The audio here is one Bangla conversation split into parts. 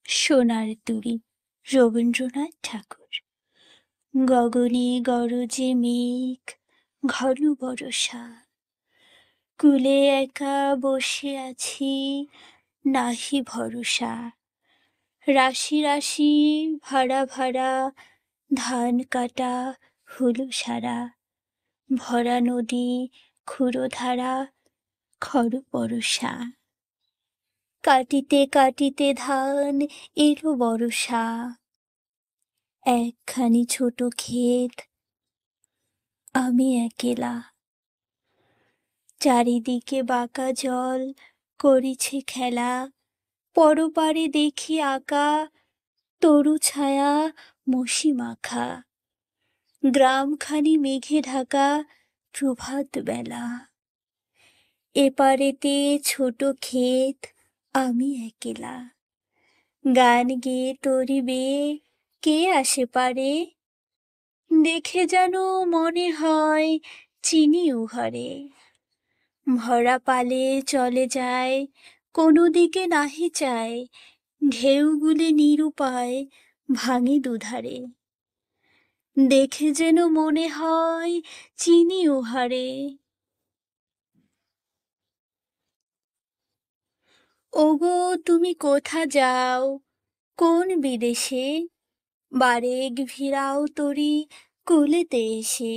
সোনার তরী রবীন্দ্রনাথ ঠাকুর। গগনে গরজে মেঘ, ঘন বরষা, কূলে একা বসে আছি, নাহি ভরসা। রাশি রাশি ভাড়া ভাড়া ধান কাটা হলো সারা, ভরা নদী ক্ষুরধারা খর পরশা। কাটিতে কাটিতে ধান এলো বরষা, একখানি ছোট ক্ষেত, আমি একেলা। চারিদিকে বাঁকা জল করিছে খেলা, পরপারে দেখি আঁকা তরু ছায়া মসি মাখা। গ্রামখানি মেঘে ঢাকা প্রভাত বেলা, এপারেতে ছোট ক্ষেত, আমি একেলা। গান গেয়ে তরি বেয়ে কে আসে পারে, দেখে যেন মনে হয় চিনি উহারে। ভরা পালে চলে যায়, কোনো দিকে নাহি চায়, ঢেউগুলি নিরুপায় ভাঙে দুধারে। দেখে যেন মনে হয় চিনি উহারে। ওগো তুমি কোথা যাও, কোন বিদেশে, বারেগ ভিড়াও তরি কূলেতে এসে।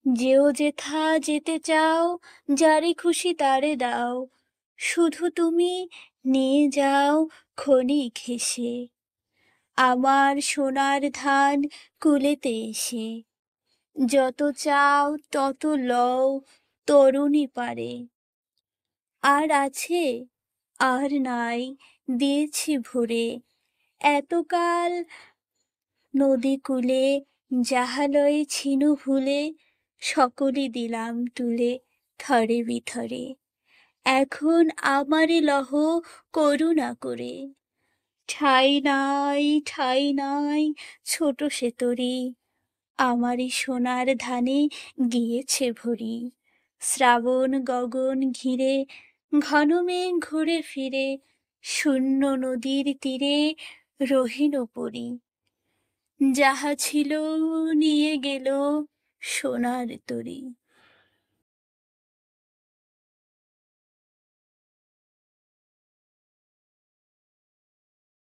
যেও যেথা যেতে চাও, যারে খুশি তারে দাও, শুধু তুমি নিয়ে যাও ক্ষণিক হেসে। আমার সোনার ধান কূলেতে এসে, যত চাও তত লও তরুণী পারে। আর আছে আর নাই দিয়েছি ভরে, এতকাল নদী কূলে যাহা লয়ে ছিনু ভুলে, সকলই দিলাম তুলে থরে বিথরে। এখন আমারে লহ করুণা করে, ঠাঁই নাই ঠাঁই নাই ছোট সে তরী, আমারই সোনার ধানে গিয়েছে ভরি। শ্রাবণ গগন ঘিরে ঘন মেঘ ঘুরে ফিরে, শূন্য নদীর তীরে রহিল পড়ি। যাহা ছিল নিয়ে গেল সোনার তরী।